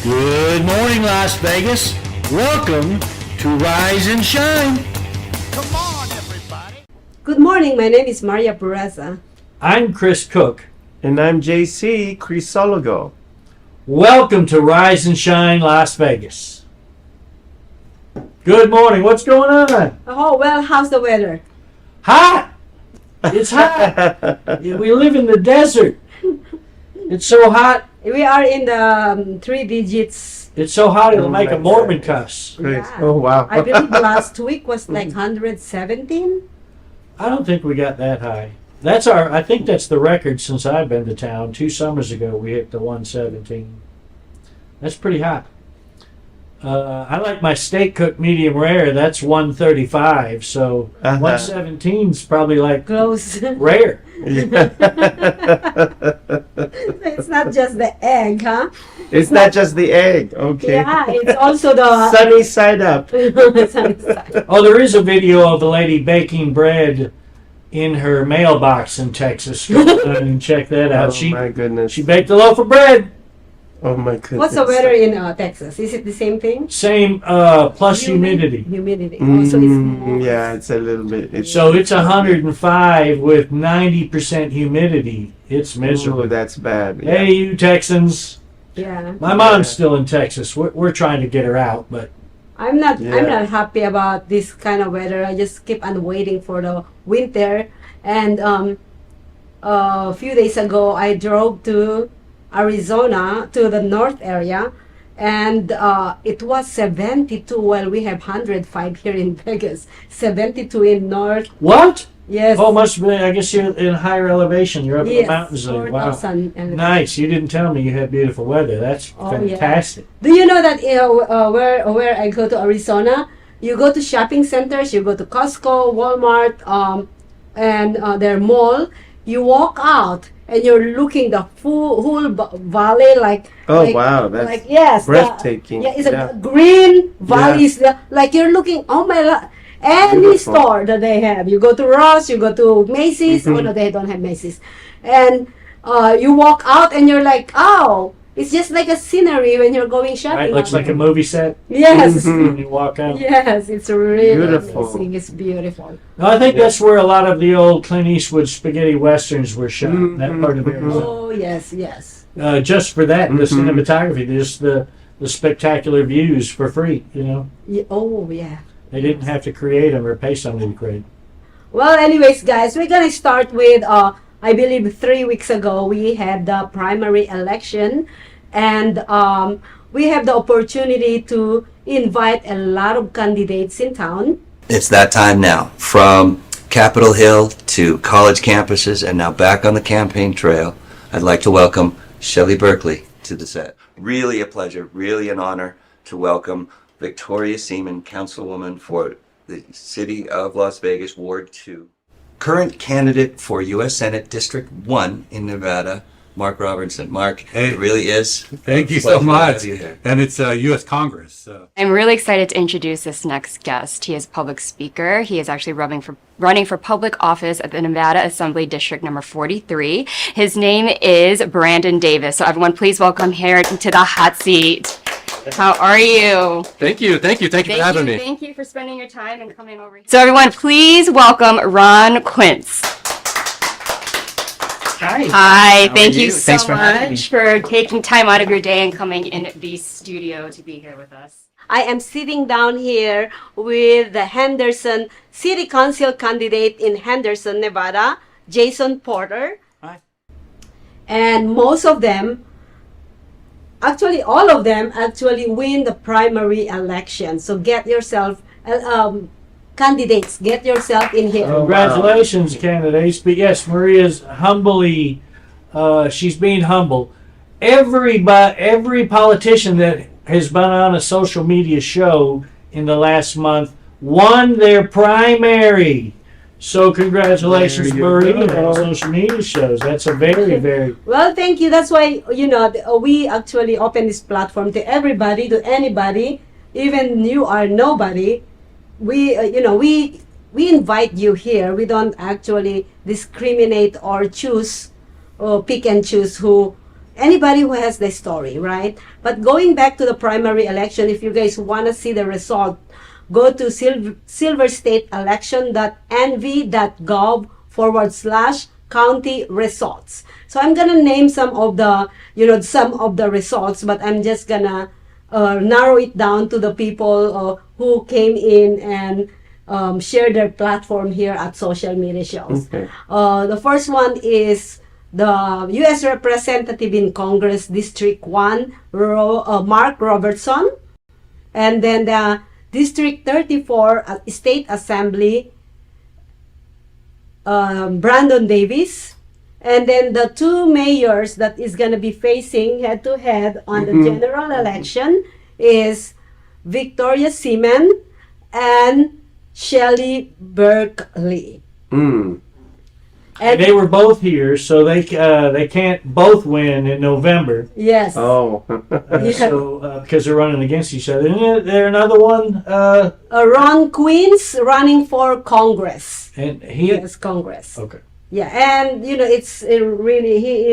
Good morning, Las Vegas. Welcome to Rise and Shine. Come on, everybody. Good morning, my name is Maria Pureza. I'm Chris Cook. And I'm JC Crisologo. Welcome to Rise and Shine Las Vegas. Good morning. What's going on? Oh, well, how's the weather? Hot. It's hot. We live in the desert. It's so hot. We are in the 3 digits. It's so hot it'll Oh make my a Mormon God. cuss. Great. Yeah. Oh, wow. I believe last week was like 117. I don't think we got that high. I think that's the record since I've been to town. 2 summers ago we hit the 117. That's pretty hot. I like my steak cooked medium rare. That's 135. So 117's probably like Close. rare. It's not just the egg, huh? It's not just the egg. Okay. Yeah, it's also the Sunny side up. sunny side. Oh, there is a video of a lady baking bread in her mailbox in Texas. Go ahead and check that out. Oh my goodness. She baked a loaf of bread. Oh my goodness. What's the weather in Texas? Is it the same thing? Same plus humidity. Humidity. Oh, so it's more. Yeah, it's a little bit. So it's 105 with 90% humidity. It's miserable. Oh, that's bad. Yeah. Hey, you Texans. Yeah. My mom's still in Texas. We're trying to get her out, but I'm not Yeah. happy about this kind of weather. I just keep on waiting for the winter. And a few days ago I drove to Arizona, to the north area, and it was 72 while we have 105 here in Vegas. 72 in north. what? Yes. Oh, must have been. I guess you're in higher elevation. You're up in the Yes, mountains. Wow. 4,000 and- Nice. You didn't tell me you had beautiful weather. That's Oh, yeah. fantastic. Do you know that where I go to Arizona, you go to shopping centers, you go to Costco, Walmart, and their mall. You walk out and you're looking the whole valley like. Oh, like, wow. That's like yes, breathtaking. yeah, it's Yeah. a green valleys. Like you're looking. Oh my God. Any Beautiful. store that they have, you go to Ross, you go to Macy's. Oh no, they don't have Macy's, and you walk out and you're like, oh, it's just like a scenery when you're going shopping. Right? Looks out like a there. movie set Yes, when you walk out. yes, it's really Beautiful. amazing. It's beautiful. No, I think that's where a lot of the old Clint Eastwood spaghetti westerns were shot. That part of Arizona. Oh yes, yes. Just for that, the cinematography, just the spectacular views for free. You know, Oh yeah. they didn't have to create them or pay somebody to create. Well, anyways, guys, we're gonna start with I believe 3 weeks ago we had the primary election, and we have the opportunity to invite a lot of candidates in town. It's that time now. From Capitol Hill to college campuses and now back on the campaign trail, I'd like to welcome Shelley Berkeley to the set. Really a pleasure, really an honor to welcome Victoria Seaman, Councilwoman for the City of Las Vegas, Ward 2. Current candidate for U.S. Senate District 1 in Nevada, Mark Robertson. Mark, Hey. it really is. Thank you a so pleasure to much. have you here. And it's U.S. Congress. So. I'm really excited to introduce this next guest. He is a public speaker. He is actually running for public office at the Nevada Assembly District number 43. His name is Brandon Davis. So everyone, please welcome here to the hot seat. How are you? Thank you for having me. Thank you for spending your time and coming over here. So everyone, please welcome Ron Quince. Hi. Hi, thank you so Thanks for having me. much for taking time out of your day and coming in the studio to be here with us. I am sitting down here with the Henderson City Council candidate in Henderson, Nevada, Jason Porter. Hi. And most of them, actually all of them, actually win the primary election. So get yourself, candidates, get yourself in here. Congratulations, candidates. But yes, Maria's humbly, she's being humble. Every politician that has been on a social media show in the last month won their primary. So congratulations, There you Maria, go. on social media shows. That's a very, very... Well, thank you. That's why, we actually open this platform to everybody, to anybody, even you are nobody. We invite you here. We don't actually discriminate or choose or pick and choose who anybody who has the story, right? But going back to the primary election, if you guys want to see the result, go to silverstateelection.nv.gov/county results. So I'm gonna name some of the results, but I'm just gonna narrow it down to the people who came in and share their platform here at social media shows. Okay. The first one is the U.S. Representative in Congress, District 1, Mark Robertson. And then the District 34 State Assembly, Brandon Davis. And then the two mayors that is going to be facing head-to-head on the general election is Victoria Seaman and Shelley Berkeley. And they were both here, so they can't both win in November. Yes. Oh. So because they're running against each other. And there another one. Ron Queen's running for Congress. And he. Yes, Congress. Okay. Yeah, and he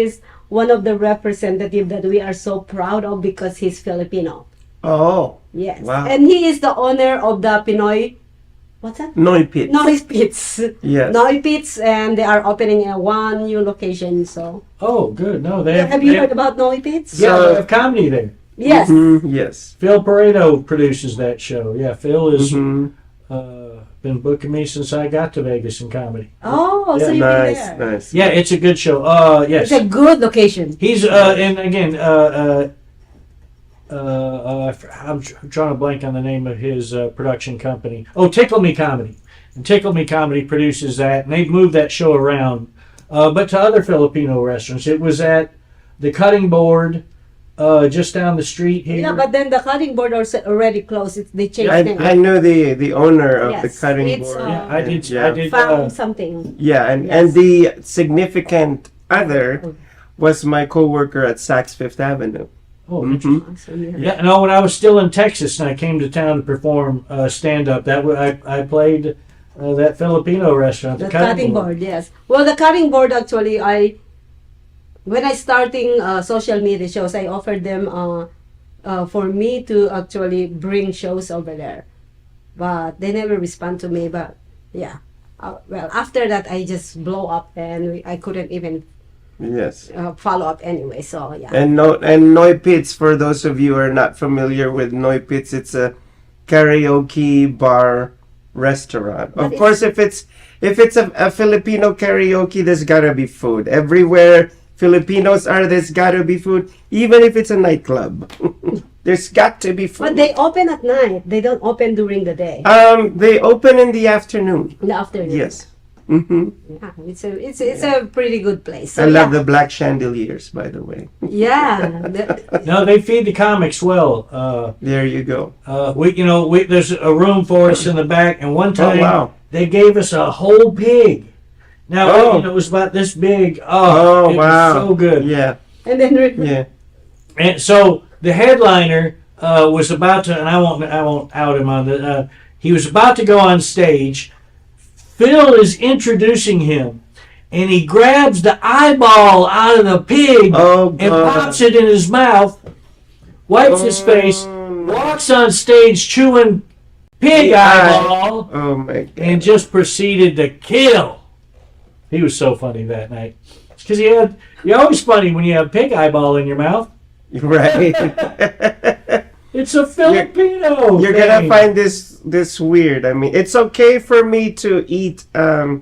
is one of the representatives that we are so proud of because he's Filipino. Oh. Yes. Wow. And he is the owner of the Pinoy. What's that? Noi Pits. Noi Pits. Yes. Noi Pits, and they are opening one new location. So. Oh, good. No, they Have you heard about Noi Pits? Yeah, they have comedy there. Yes. Yes. Phil Pareto produces that show. Yeah, Phil has been booking me since I got to Vegas in comedy. Oh, so you've been there. Nice. Yeah, it's a good show. Yes. It's a good location. He's and again, I'm trying to blank on the name of his production company. Oh, Tickle Me Comedy. And Tickle Me Comedy produces that, and they've moved that show around, but to other Filipino restaurants. It was at the Cutting Board, just down the street here. Yeah, but then the Cutting Board are already closed. They changed name. I know the owner of the Cutting it's, Board. Yeah, I did. Found something. Yeah, and the significant other was my coworker at Saks Fifth Avenue. Oh, So, yeah. yeah. No, when I was still in Texas and I came to town to perform stand-up, I played that Filipino restaurant, The Cutting Board, yes. Well, the Cutting Board actually, when I starting social media shows, I offered them for me to actually bring shows over there, but they never respond to me. But yeah, well, after that, I just blow up and I couldn't even follow up anyway. So yeah. And Noi Pits, for those of you who are not familiar with Noi Pits, it's a karaoke bar restaurant. Of course, if it's a Filipino karaoke, there's gotta be food. Everywhere Filipinos are, there's gotta be food. Even if it's a nightclub, there's got to be food. But they open at night. They don't open during the day. They open in the afternoon. In the afternoon. Yes. Yeah, it's a pretty good place. So, I love the black chandeliers, by the way. Yeah. No, they feed the comics well. There you go. There's a room for us in the back, and one time they gave us a whole pig. Now it was about this big. Oh, wow, was so good. Yeah. And then and so the headliner was about to, and I won't out him on the. He was about to go on stage. Phil is introducing him, and he grabs the eyeball out of the pig and pops it in his mouth, wipes his face, walks on stage chewing pig eyeball, and just proceeded to kill. He was so funny that night. Because you're always funny when you have pig eyeball in your mouth. Right. It's a Filipino You're thing. gonna find this weird. I mean, it's okay for me to eat a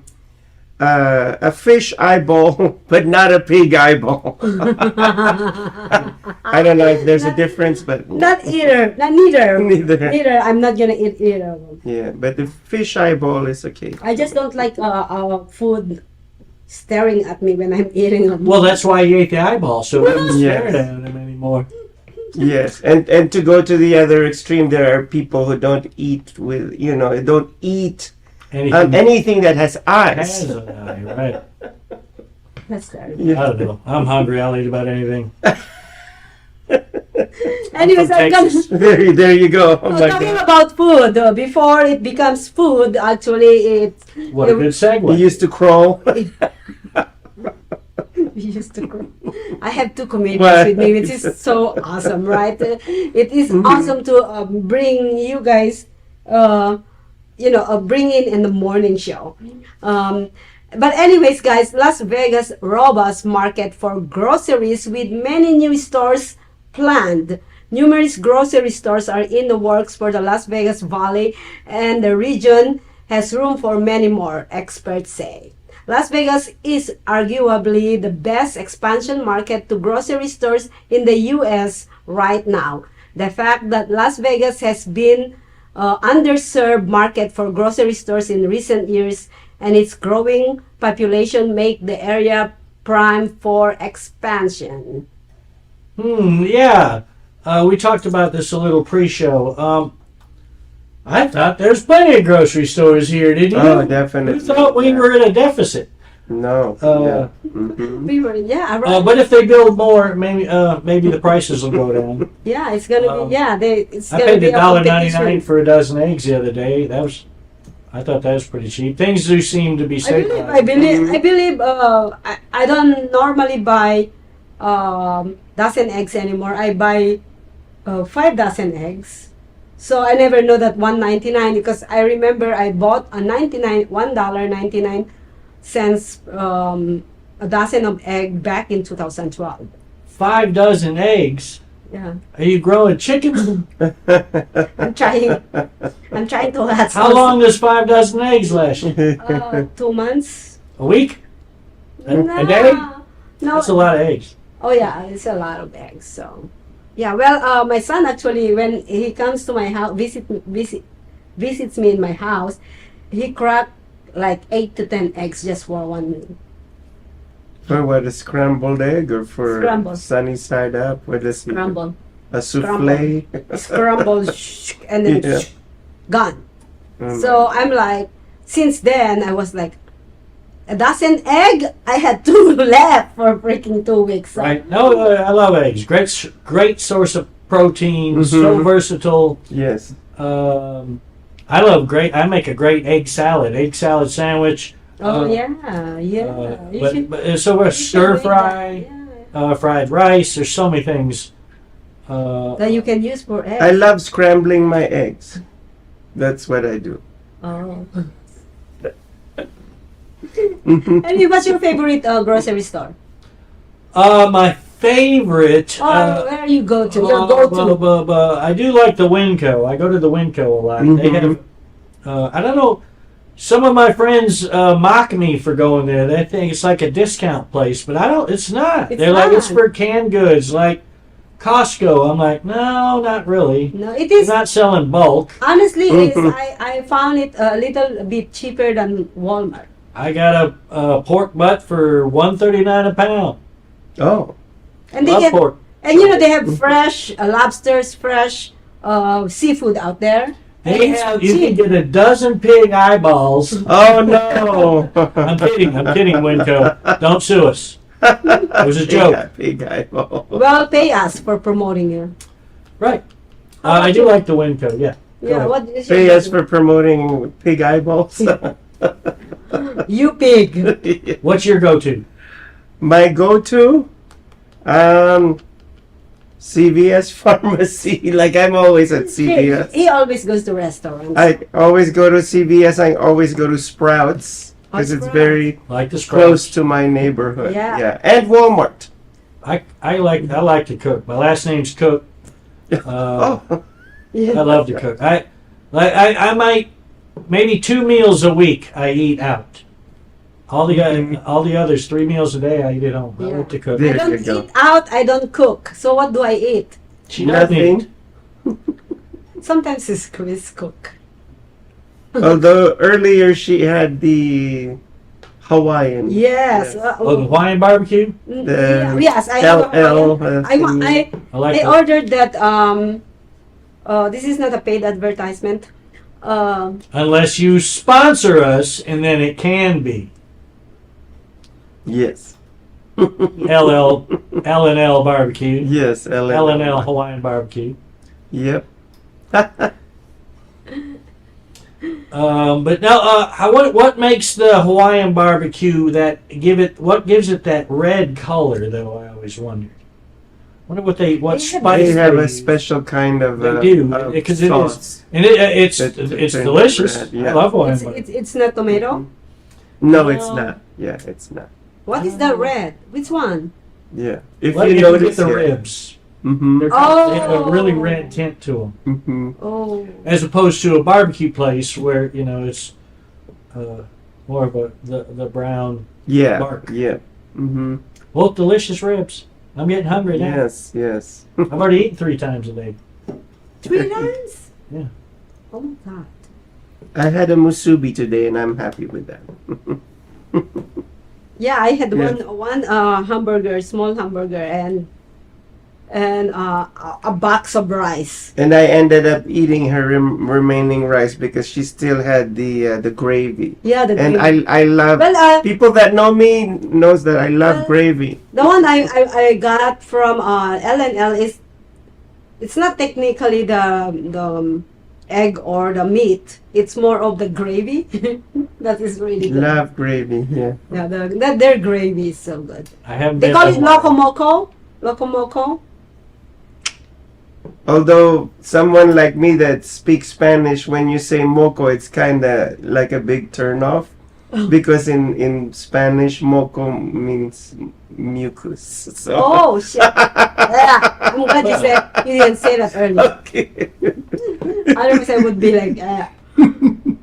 fish eyeball, but not a pig eyeball. I don't know if there's a difference, but neither. Neither. I'm not gonna eat either of them. Yeah, but the fish eyeball is okay. I just don't like food staring at me when I'm eating them. Well, that's why you ate the eyeball, so we don't stare at him anymore. Yes, and to go to the other extreme, there are people who don't eat don't eat anything that has eyes. Has an eye, right? That's terrible. Yeah. I don't know. I'm hungry. I'll eat about anything. Anyways, there you go. Oh my talking God. about food, before it becomes food, actually What a good segue. He used to crawl. We used to cook. I have two comedians What? with me, which is so awesome, right? It is awesome to bring you guys, bring in the morning show. But anyways, guys, Las Vegas robust market for groceries with many new stores planned. Numerous grocery stores are in the works for the Las Vegas Valley, and the region has room for many more, experts say. Las Vegas is arguably the best expansion market to grocery stores in the U.S. right now. The fact that Las Vegas has been underserved market for grocery stores in recent years and its growing population make the area prime for expansion. Yeah. We talked about this a little pre-show. I thought there's plenty of grocery stores here, didn't you? Oh, definitely. You thought we were at a deficit. No. We were, right. But if they build more, maybe the prices will go down. Yeah, it's gonna be. Yeah, it's I gonna paid be a $1.99 competition. for a dozen eggs the other day. I thought that was pretty cheap. Things do seem to be safe. I believe. I don't normally buy dozen eggs anymore. I buy 5 dozen eggs. So I never know that $1.99 because I remember I bought $1.99 a dozen of egg back in 2012. 5 dozen eggs. Yeah, Are you growing chickens? I'm trying to hatch. How long does 5 dozen eggs last you? 2 months. A week? A day? No. That's a lot of eggs. Oh yeah, it's a lot of eggs. So, yeah. Well, my son actually, when he comes to my house, visits me in my house, he cracked like 8 to 10 eggs just for one meal. For what, a scrambled egg or for Scrambled. sunny side up? What is it? Scramble, A souffle? scramble, and then Yeah. gone. Oh So I'm like, since then I was like, a dozen egg. I had 2 left for freaking 2 weeks. So. Right. No, I love eggs. Great source of protein. So versatile. Yes. I make a great egg salad sandwich. Oh yeah. So we're stir make fry, that, fried rice. There's so many things. that you can use for eggs. I love scrambling my eggs. That's what I do. Oh. And what's your favorite grocery store? My favorite. Or where you go to? Your go-to. I do like the Winco. I go to the Winco a lot. They have. I don't know. Some of my friends mock me for going there. They think it's like a discount place, but I don't. It's not. It's They're like it's not. for canned goods, like Costco. I'm like, no, not really. No, it They're is. not selling bulk. Honestly, I found it a little bit cheaper than Walmart. I got a pork butt for $1.39 a pound. Oh. And they Love have, pork. and they have fresh lobsters, fresh seafood out there. And They it's have. You can cheap. get a dozen pig eyeballs. Oh no. I'm kidding, Winco. Don't sue us. It was a joke. Big eyeball. Well, pay us for promoting you. Right. I do like the Winco, yeah. Go Yeah, ahead. what is Pay your us for promoting pig eyeballs. you pig? What's your go-to? My go-to, CVS pharmacy. Like I'm always at CVS. He always goes to restaurants. I always go to CVS. I always go to Sprouts because it's Sprouts. very Like the close Sprouts. to my neighborhood. Yeah. And Walmart. I like to cook. My last name's Cook. Oh, Yeah. I love to cook. I might maybe 2 meals a week I eat out. All the others 3 meals a day I eat at home. I Yeah. like to cook. I There don't you go. eat out. I don't cook. So what do I eat? She doesn't nothing. eat. Sometimes it's Chris cook. Although earlier she had the Hawaiian. Yes. Oh, the Hawaiian barbecue. Yes, I have. LL. I like I that. ordered that. This is not a paid advertisement. Unless you sponsor us, and then it can be. Yes. L&L barbecue. Yes. L&L Hawaiian barbecue. Yep. But now, what makes the Hawaiian barbecue what gives it that red color though? I always wondered. Wonder what spice They have a use. special kind of They do because it sauce. is, and it's turn delicious. red, yeah. I love Hawaiian barbecue. It's not tomato. No, it's not. Yeah, it's not. What is that red? Which one? Yeah. If Well, you you notice get the yeah. ribs. Mm-hmm. They have a really red tint to them, Mm-hmm. Oh, as opposed to a barbecue place where it's more of the brown. Yeah. Bark. Yeah. Mm-hmm. Well, delicious ribs. I'm getting hungry now. Yes. Yes. I've already eaten 3 times a day. 3 times? Yeah. Oh my god. I had a musubi today, and I'm happy with that. Yeah, I had Yeah. one hamburger, small hamburger, and a box of rice. And I ended up eating her remaining rice because she still had the gravy. Yeah, the And gravy. I love people that know me knows that I love gravy. The one I got from L&L is, it's not technically the egg or the meat. It's more of the gravy. That is really good. Love gravy. Yeah. Yeah, their gravy is so good. I haven't. They been call to it Hawaii. locomoco. Although someone like me that speaks Spanish, when you say moco, it's kind of like a big turn off. Because in Spanish, moco means mucus. So. Oh shit! Yeah, I'm glad you didn't say that earlier. Okay. Otherwise, I would be like,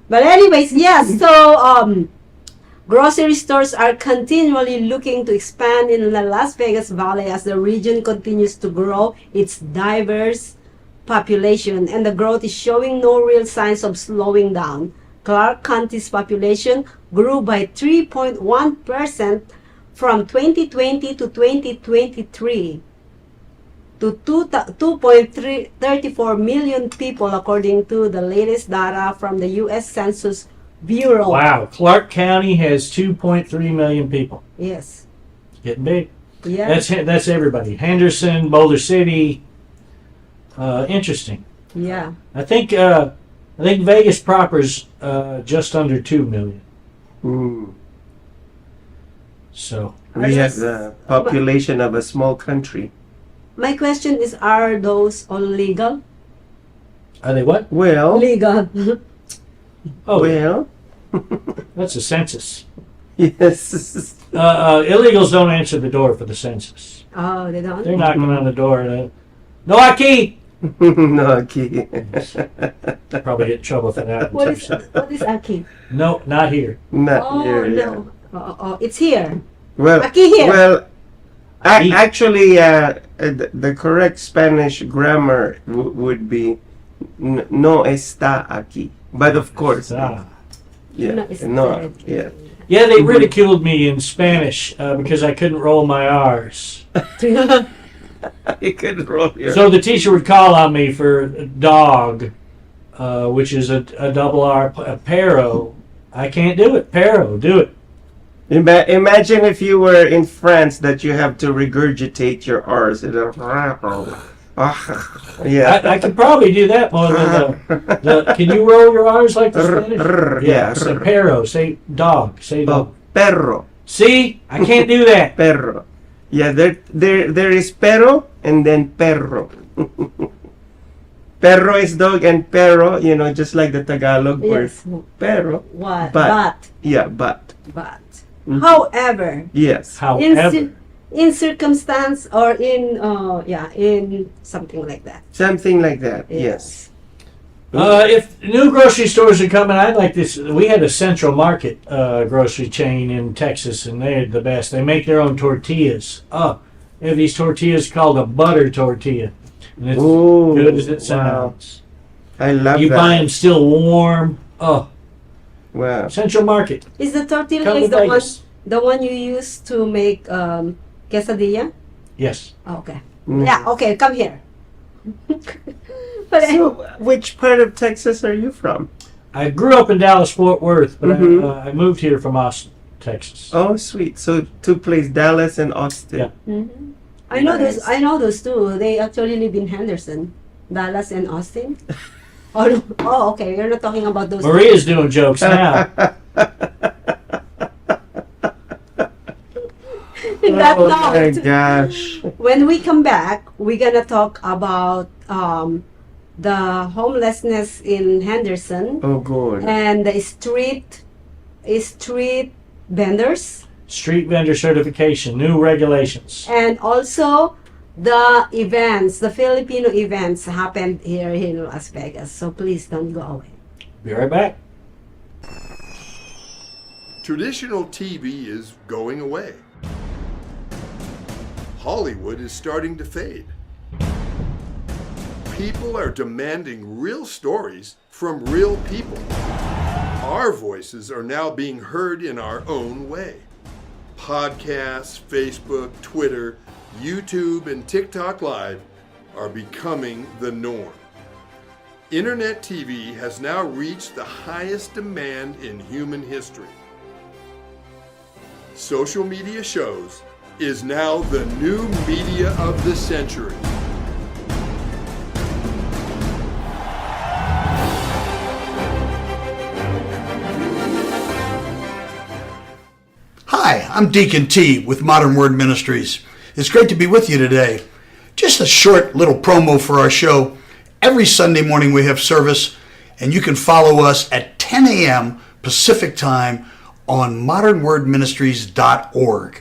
But anyways, yes. So grocery stores are continually looking to expand in the Las Vegas Valley as the region continues to grow its diverse population, and the growth is showing no real signs of slowing down. Clark County's population grew by 3.1% from 2020 to 2023 to 2.34 million people, according to the latest data from the U.S. Census Bureau. Wow, Clark County has 2.3 million people. Yes. Getting big. Yeah. That's everybody. Henderson, Boulder City. Interesting. Yeah. I think Vegas proper's just under 2 million. Mm. So We have the population of a small country. My question is, are those all legal? are they what? Well, Legal. Oh, well, that's a census. yes. Illegals don't answer the door for the census. Oh, they don't? They're knocking on the door. And, no, Aki. No, okay. Probably get in trouble for that. What is Aki? No, not here. Not Oh, here. Yeah. no. It's here. Well, Aki here. well, Aki. actually, the correct Spanish grammar would be no está aquí. But of course, Ah. yeah, No está no, aquí. yeah. Yeah, they ridiculed me in Spanish because I couldn't roll my R's. You could roll your. So the teacher would call on me for dog, which is a double R, a pero. I can't do it. Pero, do it. Imagine if you were in France that you have to regurgitate your R's. Yeah. I could probably do that more than can you roll your R's like the Spanish? Yeah. Say pero, say dog, say dog. Oh, perro, See, I can't do that. perro. Yeah, there is pero and then perro. Perro is dog and pero, just like the Tagalog word. Yes. Pero. What? But. Yeah, but. But. Mhm. However, Yes. However, in circumstance or in something like that. Something like that. Yes. if new grocery stores are coming, I'd like this. We had a Central Market grocery chain in Texas, and they're the best. They make their own tortillas. They have these tortillas called a butter tortilla. And it's Ooh, good as it wow. sounds. I love You that. buy them still warm. Oh, Wow. Central Market. Is the tortilla Come is to Vegas. the one you use to make quesadilla? Yes. Okay. Mm. Yeah. Okay. Come here. But So, which part of Texas are you from? I grew up in Dallas, Fort Worth, but Mhm. I moved here from Austin, Texas. Oh, sweet. So, two places, Dallas and Austin. Yeah. I know Nice. those. I know those two. They actually live in Henderson, Dallas, and Austin. Oh, no. Oh, okay. You're not talking about those. Maria's doing jokes now. That Oh my note, gosh. when we come back, we're gonna talk about the homelessness in Henderson Oh, good. and the street vendors, Street vendor certification, new regulations. and also the events, the Filipino events happened here in Las Vegas. So please don't go away. Be right back. Traditional TV is going away. Hollywood is starting to fade. People are demanding real stories from real people. Our voices are now being heard in our own way. Podcasts, Facebook, Twitter, YouTube, and TikTok Live are becoming the norm. Internet TV has now reached the highest demand in human history. Social media shows is now the new media of the century. Hi, I'm Deacon T with Modern Word Ministries. It's great to be with you today. Just a short little promo for our show. Every Sunday morning we have service, and you can follow us at 10 a.m. Pacific Time on modernwordministries.org.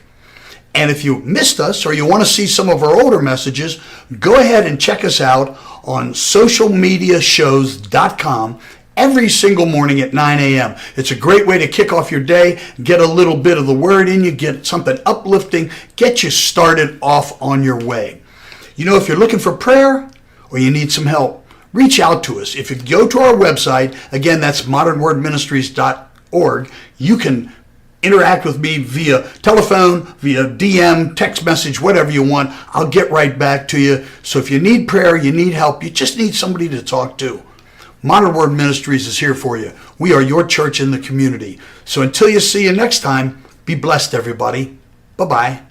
And if you missed us or you want to see some of our older messages, go ahead and check us out on socialmediashows.com every single morning at 9 a.m. It's a great way to kick off your day, get a little bit of the word in you, get something uplifting, get you started off on your way. You know, if you're looking for prayer or you need some help, reach out to us. If you go to our website, again, that's modernwordministries.org, you can interact with me via telephone, via DM, text message, whatever you want. I'll get right back to you. So if you need prayer, you need help, you just need somebody to talk to, Modern Word Ministries is here for you. We are your church in the community. So until you see you next time, be blessed, everybody. Bye-bye.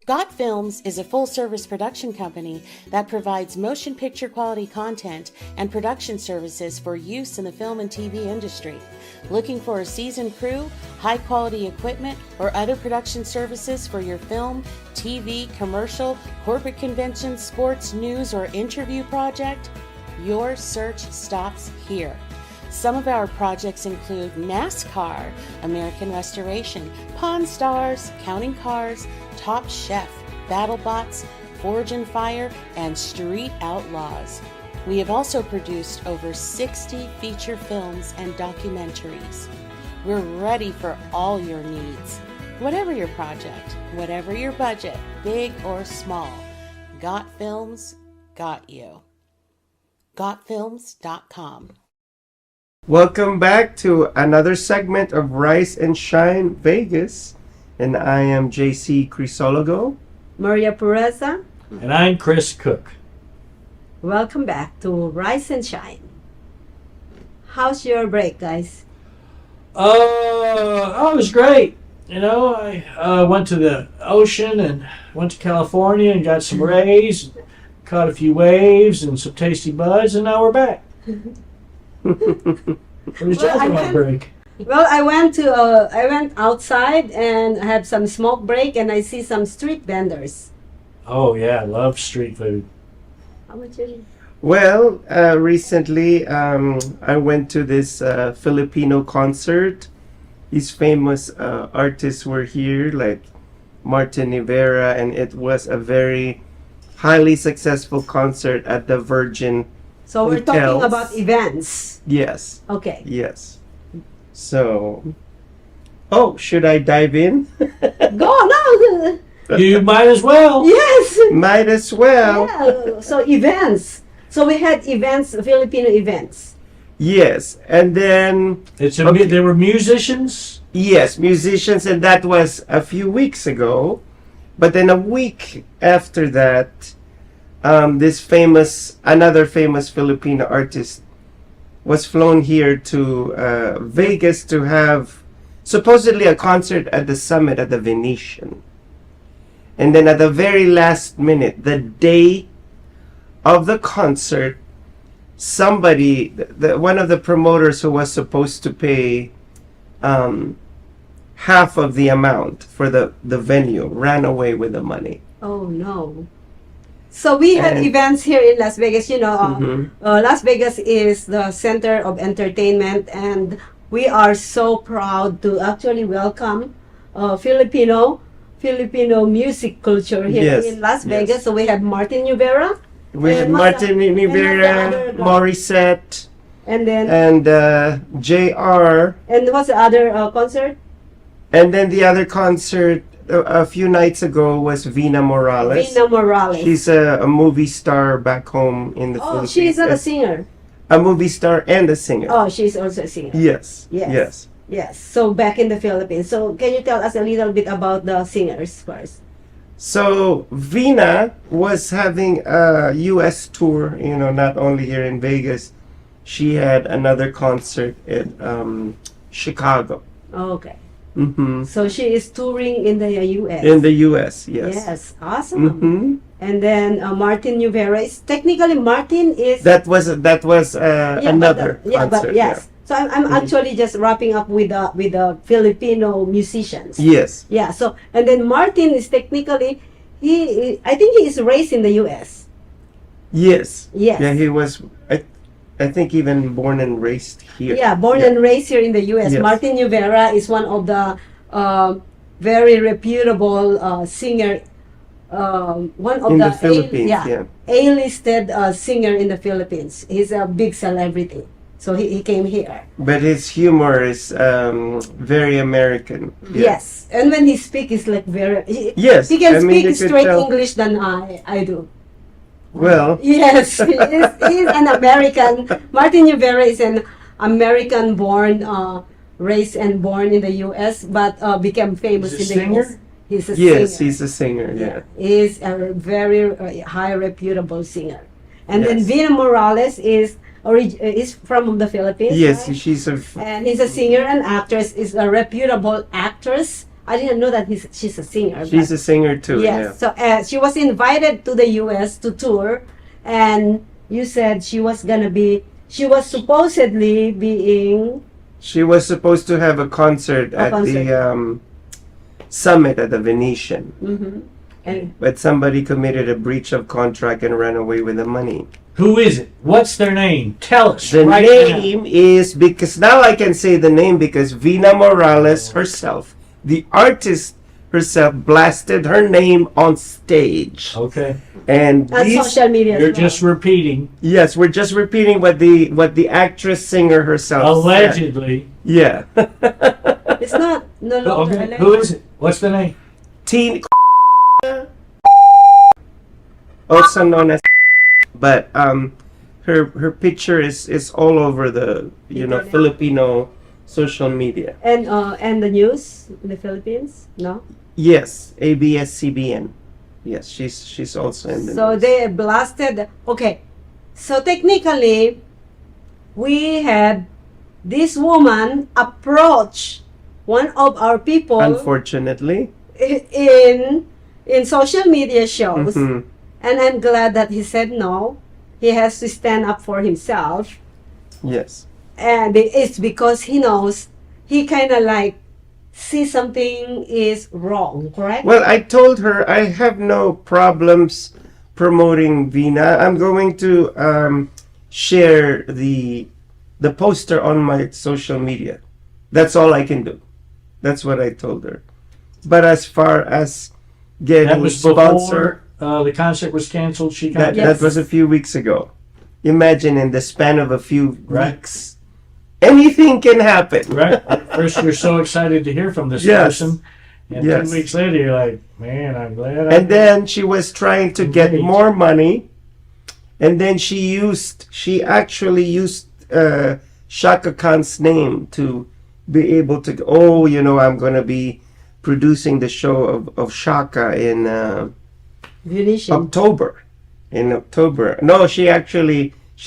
Got Films is a full-service production company that provides motion picture quality content and production services for use in the film and TV industry. Looking for a seasoned crew, high-quality equipment, or other production services for your film, TV, commercial, corporate convention, sports, news, or interview project? Your search stops here. Some of our projects include NASCAR, American Restoration, Pawn Stars, Counting Cars, Top Chef, BattleBots, Forge and Fire, and Street Outlaws. We have also produced over 60 feature films and documentaries. We're ready for all your needs. Whatever your project, whatever your budget, big or small, Got Films got you. GotFilms.com. Welcome back to another segment of Rise and Shine Vegas. And I am JC Crisologo. Maria Pureza, And I'm Chris Cook. welcome back to Rise and Shine. How's your break, guys? Oh, it was great. You know, I went to the ocean and went to California and got some rays, caught a few waves and some tasty buds, and now we're back. It was Well, just my break. Well, I went outside and I had some smoke break, and I see some street vendors. Oh yeah, I love street food. How about you? Well, recently I went to this Filipino concert. These famous artists were here, like Martin Rivera, and it was a very highly successful concert at the Virgin So we're talking Hotels. about events. Yes, Okay. yes. So, oh, should I dive in? Go no. You might as well. Yes. Might as well. Yeah. So events. So we had events, Filipino events. Yes, and then They were musicians. yes, musicians, and that was a few weeks ago. But then a week after that, another famous Filipino artist was flown here to Vegas to have supposedly a concert at the Summit at the Venetian. And then at the very last minute, the day of the concert, somebody, one of the promoters who was supposed to pay half of the amount for the venue ran away with the money. Oh no. So we had And- events here in Las Vegas. You know, Mhm. Las Vegas is the center of entertainment, and we are so proud to actually welcome Filipino music culture here Yes, in Las yes. Vegas. So we have Martin Rivera, We had And what's the- Martin and Rivera, what's the other guy? Morissette, and then and JR. and what's the other concert? And then the other concert a few nights ago was Vina Morales. Vina Morales. She's a movie star back home in the oh, Philippines. she's not a singer. A movie star and a singer. Oh, she's also a singer. Yes. Yes. Yes. Yes. So back in the Philippines. So can you tell us a little bit about the singers first? So Vina was having a U.S. tour. You know, not only here in Vegas. She had another concert at Chicago. Okay. Mm-hmm. So she is touring in the U.S. In the U.S. Yes. Yes. Awesome. Mm-hmm. And then Martin Rivera is technically Martin is That was another concert. but yes. So I'm actually just wrapping up with the Filipino musicians. Yes. Yeah. So and then Martin is technically I think he is raised in the U.S. Yes. Yes. Yeah, he was. I think even born and raised here. Yeah, born and raised here in the U.S. Yes. Martin Rivera is one of the very reputable singer. One of In the the Philippines, yeah. A-listed singer in the Philippines. He's a big celebrity, so he came here. But his humor is very American. Yeah. Yes, and when he speaks, it's like very. Yes, he can I mean, speak you could straight tell. English than I do. Well, Yes, he's an American. Martin Rivera is an American-born, raised and born in the U.S., but became famous He's in a the U.S. singer? He's a yes, singer. he's a singer. Yeah. He's a very high reputable singer. And then Yes. Vina Morales is from the Philippines. Yes, right? she's a. And he's a singer and actress. Is a reputable actress. I didn't know that she's a singer. She's but- a singer too. Yes. So she was invited to the U.S. to tour, and you said she was supposedly being. She was supposed to have a concert A at concert. the summit at the Venetian, Mm-hmm. And but somebody committed a breach of contract and ran away with the money. Who is it? What's their name? Tell us The right name is, because now I can say the name because Vina Morales herself, the artist herself, blasted her name on stage. now. Okay. And on these, social media. You're as well. just repeating. yes, we're just repeating what the actress singer herself said. Allegedly. Yeah. It's not no longer. Okay. Who is it? What's the name? Teen, also known as, but her picture is all over the Internet. Filipino social media. And the news in the Philippines? No. Yes, ABS-CBN. Yes, she's also in the So news. they blasted. Okay, so technically, we had this woman approach one of our people Unfortunately. in social media shows, Mhm. and I'm glad that he said no. He has to stand up for himself, Yes. and it's because he knows he kind of like see something is wrong, correct? Well, I told her I have no problems promoting Vina. I'm going to share the poster on my social media. That's all I can do. That's what I told her. But as far as getting That was sponsor, before the concert was canceled. She that, got Yes. that was a few weeks ago. Imagine in the span of a few Right. weeks, anything can happen. right. At first, you're so excited to hear from this Yes. person, and Yes. 2 weeks later, you're like, "Man, I'm glad." And then she was trying to get Engaged. more money, and then she actually used Shaka Khan's name to be able to. Oh, I'm gonna be producing the show of Shaka in Venetian. October. In October, no, she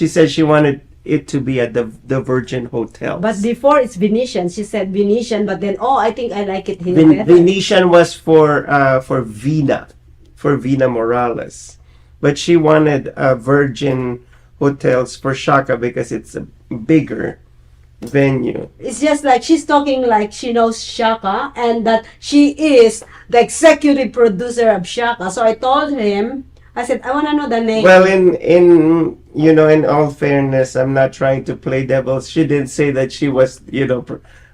said she wanted it to be at the Virgin Hotel. But before it's Venetian, she said Venetian, but then I think I like it here better. Venetian was for Vina. for Vina Morales. But she wanted Virgin Hotels for Shaka because it's a bigger venue. It's just like she's talking like she knows Shaka and that she is the executive producer of Shaka. So I told him, I said, I want to know the name. Well, in you know, in all fairness, I'm not trying to play devils. She didn't say that she was, you know.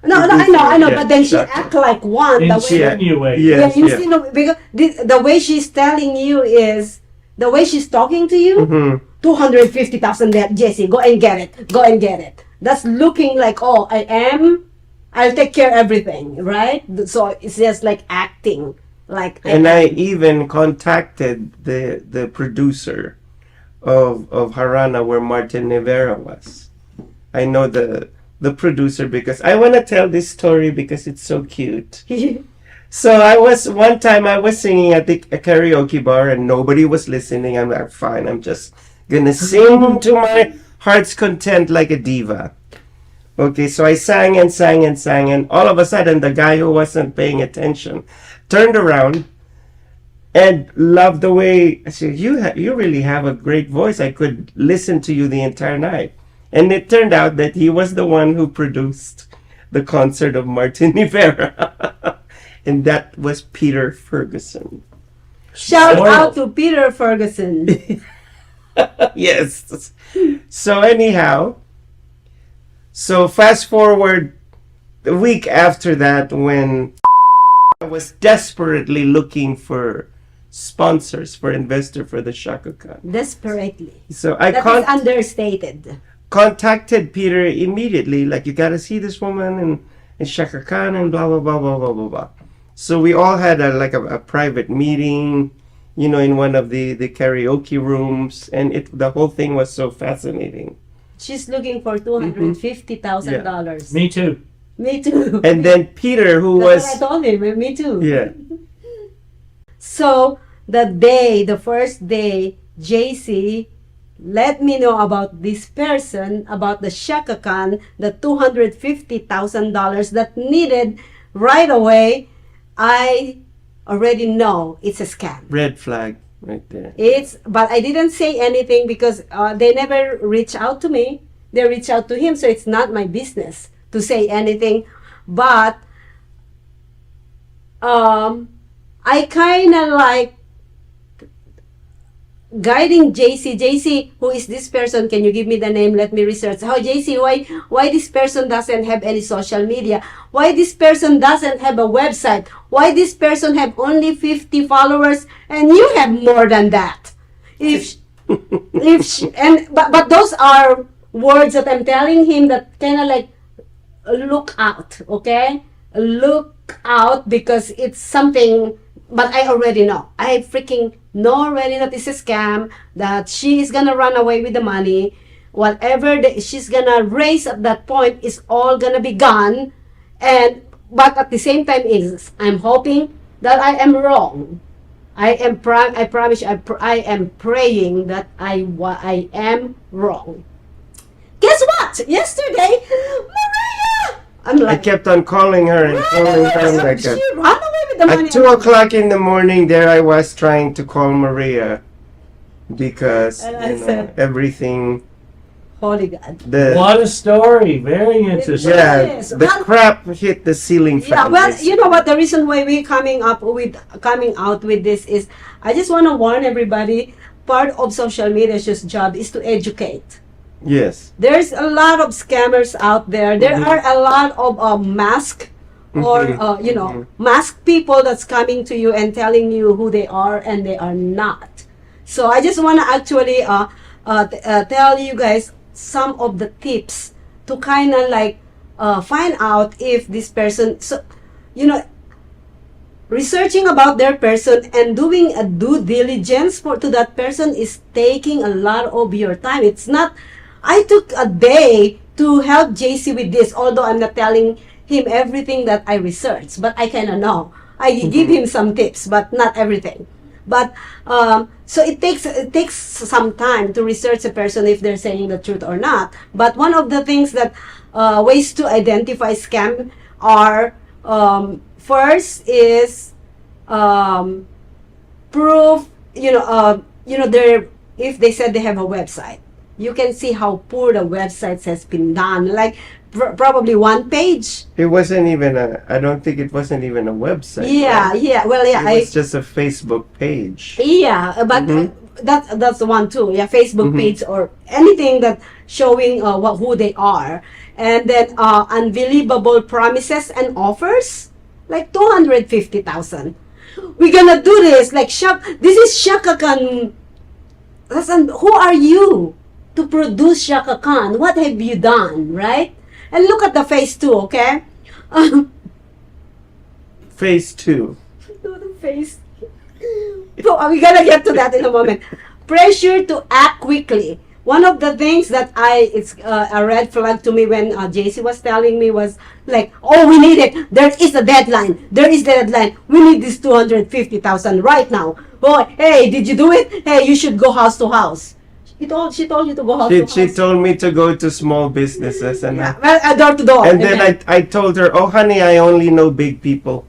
No, I know, Yeah, but then she Shaka. act like one. The way, Insinuate. Yes, you yeah. see, no, because the way she's telling you is the way she's talking to you. Mm-hmm. 250,000 there, Jesse. Go and get it. Go and get it. That's looking like, oh, I'll take care of everything, right? So it's just like acting, like. And I even contacted the producer of Harana, where Martin Rivera was. I know the producer because I want to tell this story because it's so cute. So one time I was singing at a karaoke bar and nobody was listening. I'm like, fine, I'm just gonna sing to my heart's content like a diva. Okay, so I sang and sang and sang, and all of a sudden the guy who wasn't paying attention turned around and loved the way I said, you really have a great voice. I could listen to you the entire night. And it turned out that he was the one who produced the concert of Martin Rivera. And that was Peter Ferguson. Shout out to Peter Ferguson. Yes. So anyhow, so fast forward the week after that, when I was desperately looking for sponsors, for investor for the Shaka Khan. Desperately. So I That is understated. contacted Peter immediately, like, you gotta see this woman and Shaka Khan and blah blah blah blah blah blah blah. So we all had a private meeting, you know, in one of the karaoke rooms, and the whole thing was so fascinating. She's looking for $250,000. Me too. Me too. And then Peter, who That's was what I told him. Me too. yeah, So the first day, JC let me know about this person, about the Shaka Khan, the $250,000 that needed right away. I already know it's a scam. red flag right there. But I didn't say anything because they never reach out to me. They reach out to him, so it's not my business to say anything. But I kind of like guiding JC. JC, who is this person? Can you give me the name? Let me research. How, JC, why this person doesn't have any social media? Why this person doesn't have a website? Why this person have only 50 followers and you have more than that? But those are words that I'm telling him that kind of like, look out, okay? Look out, because it's something. But I already know. I freaking know already that it's a scam, that she is gonna run away with the money. Whatever she's gonna raise at that point is all gonna be gone. But at the same time, I'm hoping that I am wrong. I promise you, I am praying that I am wrong. Guess what? Yesterday, Maria! I'm like, I kept on calling her and calling her like she ran away with the money. At 2 o'clock in the morning, there I was trying to call Maria because And I said, everything. Holy God. What a story. Very interesting. Yeah, Yes. the crap hit the ceiling fan. Yeah, well, you know what? The reason why we're coming out with this is, I just want to warn everybody. Part of social media's job is to educate. Yes. There's a lot of scammers out there. There are a lot of mask or mask people that's coming to you and telling you who they are and they are not. So I just want to actually tell you guys some of the tips to kind of like find out if this person, researching about their person and doing a due diligence to that person is taking a lot of your time. It's not. I took a day to help JC with this, although I'm not telling him everything that I researched, but I kind of know. I give him some tips, but not everything. But so it takes some time to research a person if they're saying the truth or not. But one of the things that ways to identify scam are first is tell proof, they're, if they said they have a website, you can see how poor the website has been done. Like probably one page. It wasn't even I don't think it wasn't even a website. Yeah, right? yeah. Well, yeah. It was just a Facebook page. Yeah, but that's the one too. Yeah, Facebook page or anything that showing who they are, and then unbelievable promises and offers like 250,000. We're gonna do this like This is Shaka Khan. Who are you to produce Shaka Khan? What have you done, right? And look at the phase 2, okay? Phase 2. No, the phase. So, we're gonna get to that in a moment. Pressure to act quickly. One of the things that it's a red flag to me when JC was telling me was like, oh, we need it. There is a deadline. There is the deadline. We need this 250,000 right now. Oh, hey, did you do it? Hey, you should go house to house. She told you to go house to house. She told me to go to small businesses and door to door. And then I told her, oh honey, I only know big people.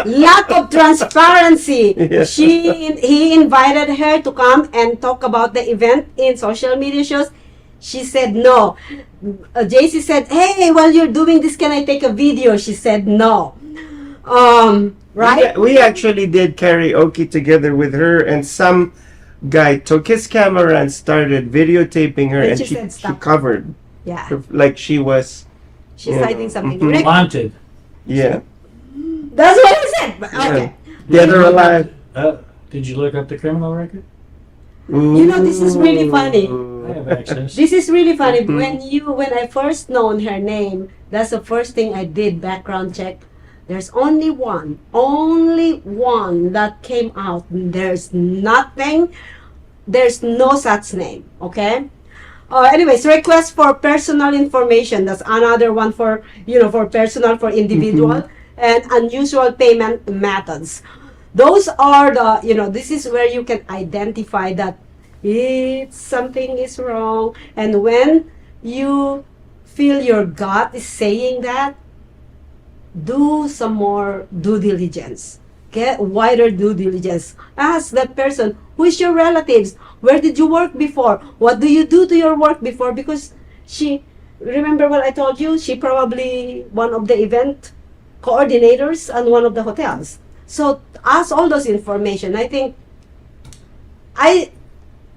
Lack of transparency. Yeah. He invited her to come and talk about the event in social media shows. She said no. JC said, hey, while you're doing this, can I take a video? She said no. Right? We actually did karaoke together with her, and some guy took his camera and started videotaping her, and she covered. Yeah. Like she's hiding something. Wanted. Yeah. That's what I said. But, okay. Dead or alive. Did you look up the criminal record? You know, this is really funny. I have access. This is really funny. When I first known her name, that's the first thing I did, background check. There's only one that came out. There's nothing. There's no such name. Okay. Anyways, request for personal information. That's another one for personal, for individual, and unusual payment methods. Those are this is where you can identify that something is wrong. And when you feel your gut is saying that, do some more due diligence. Get wider due diligence. Ask that person, who is your relatives? Where did you work before? What do you do to your work before? Because remember what I told you? She probably one of the event coordinators on one of the hotels. So ask all those information. I think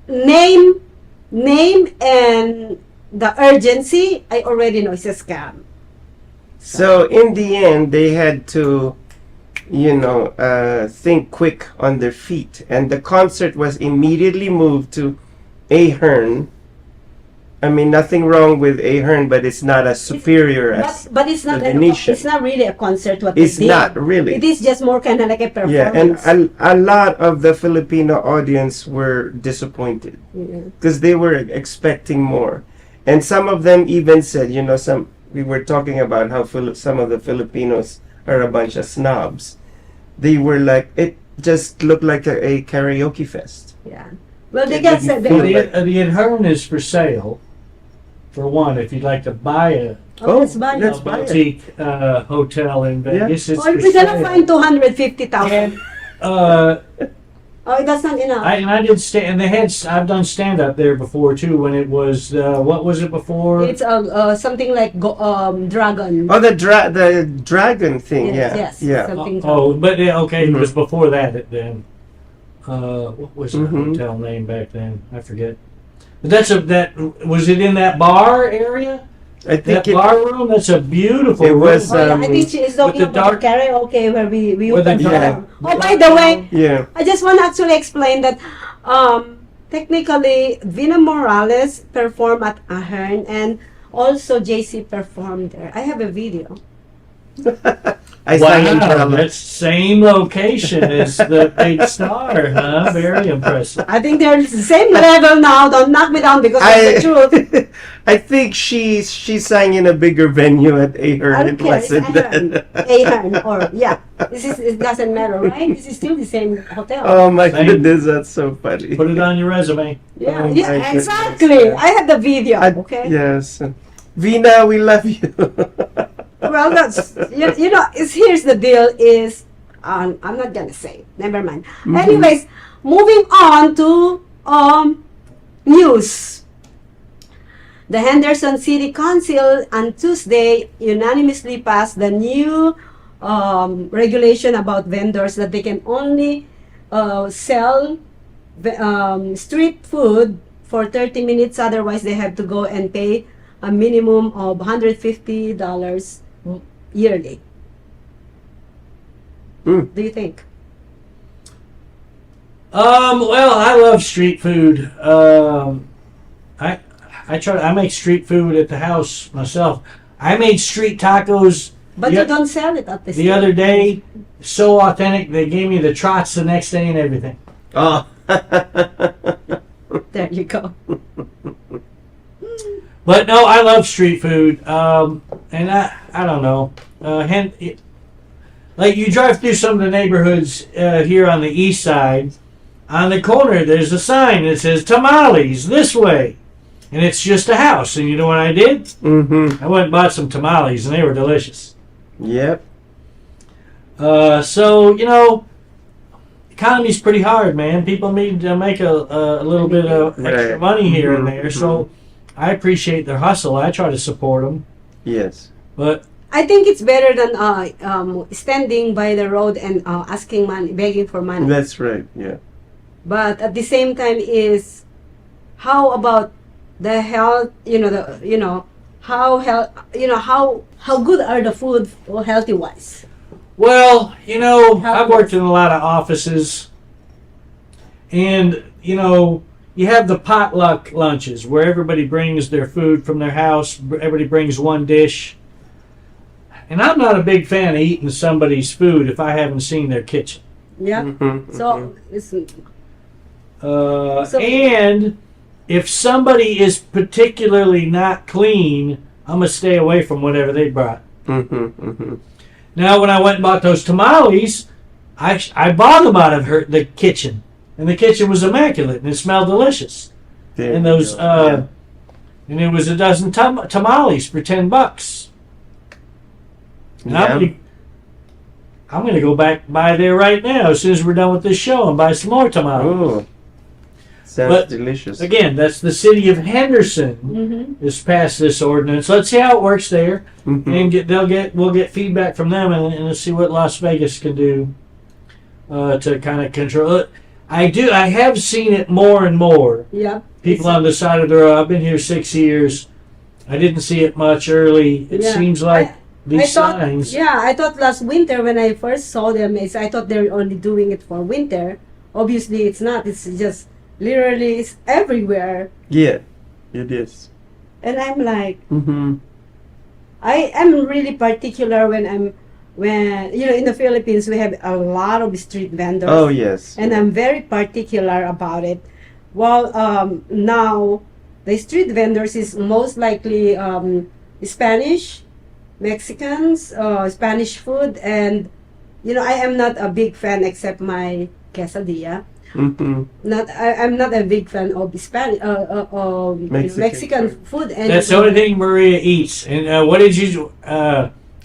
name and the urgency, I already know it's a scam. So in the end, they had to, think quick on their feet, and the concert was immediately moved to Ahern. I mean, nothing wrong with Ahern, but it's not as superior as but it's not it's not really a concert. It's not really. It is just more kind of like a performance. Yeah, and a lot of the Filipino audience were disappointed because they were expecting more, and some of them even said, we were talking about how some of the Filipinos are a bunch of snobs. They were like, it just looked like a karaoke fest. Yeah. Well, they got said the Ahern is for sale. For one, if you'd like to buy a boutique hotel in Vegas, it's for we're gonna find 250,000. That's not enough. I did I've done stand up there before too. When it was what was it before? It's something like dragon. Oh, the dragon thing. Yes. Yeah. It was before that then. What was the hotel name back then? I forget. But was it in that bar area? I think that bar room. That's a beautiful. It was. I think she is talking about karaoke where we opened the by the way, I just want to actually explain that. Technically, Vina Morales performed at Ahern, and also JC performed there. I have a video. That's same location as the big star, huh? Very impressive. I think they're the same level now. Don't knock me down because of the truth. I think she sang in a bigger venue at Ahern. It wasn't Ahern it doesn't matter, right? This is still the same hotel. Oh my goodness, that's so funny. Put it on your resume. Yeah, exactly. I have the video. Okay. Yes, Vina, we love you. Well, that's here's the deal: is I'm not gonna say. Never mind. Anyways, moving on to news. The Henderson City Council on Tuesday unanimously passed the new regulation about vendors that they can only sell street food for 30 minutes. Otherwise, they have to go and pay a minimum of $150 yearly. Do you think? Well, I love street food. I make street food at the house myself. I made street tacos. But you don't sell it at the The other day, so authentic, they gave me the trots the next day and everything. Oh. There you go. But no, I love street food. And I don't know. Like you drive through some of the neighborhoods here on the east side. On the corner, there's a sign that says tamales this way. And it's just a house. And you know what I did? Mm-hmm. I went and bought some tamales, and they were delicious. Yep. So, you know, economy's pretty hard, man. People need to make a little bit of extra money here and there. So I appreciate their hustle. I try to support them. Yes. But I think it's better than standing by the road and asking money, begging for money. That's right. Yeah. But at the same time, is how about the health? How good are the food healthy wise? well, you know, I've worked in a lot of offices, and you know, you have the potluck lunches where everybody brings their food from their house. Everybody brings one dish. And I'm not a big fan of eating somebody's food if I haven't seen their kitchen. Yeah. Mm-hmm, So, listen. And if somebody is particularly not clean, I'm going to stay away from whatever they brought. Now, when I went and bought those tamales, I bought them out of the kitchen. And the kitchen was immaculate, and it smelled delicious. And those, and it was a dozen tamales for $10. And I'm going to go back by there right now as soon as we're done with this show and buy some more tamales. Oh, sounds delicious. Again, that's the city of Henderson has passed this ordinance. Let's see how it works there, and we'll get feedback from them and see what Las Vegas can do to kind of control it. I have seen it more and more. Yeah. People on the side of the road. I've been here 6 years. I didn't see it much early. It seems like these signs. Yeah, I thought last winter when I first saw them, I thought they were only doing it for winter. Obviously, it's not. It's just literally it's everywhere. Yeah, it is. And I'm like, I am really particular when you know, in the Philippines we have a lot of street vendors. Oh yes. And I'm very particular about it. Well, now the street vendors is most likely Spanish, Mexicans, Spanish food, and you know, I am not a big fan except my quesadilla. I'm not a big fan of Mexican food. And that's the only thing Maria eats. And what did you?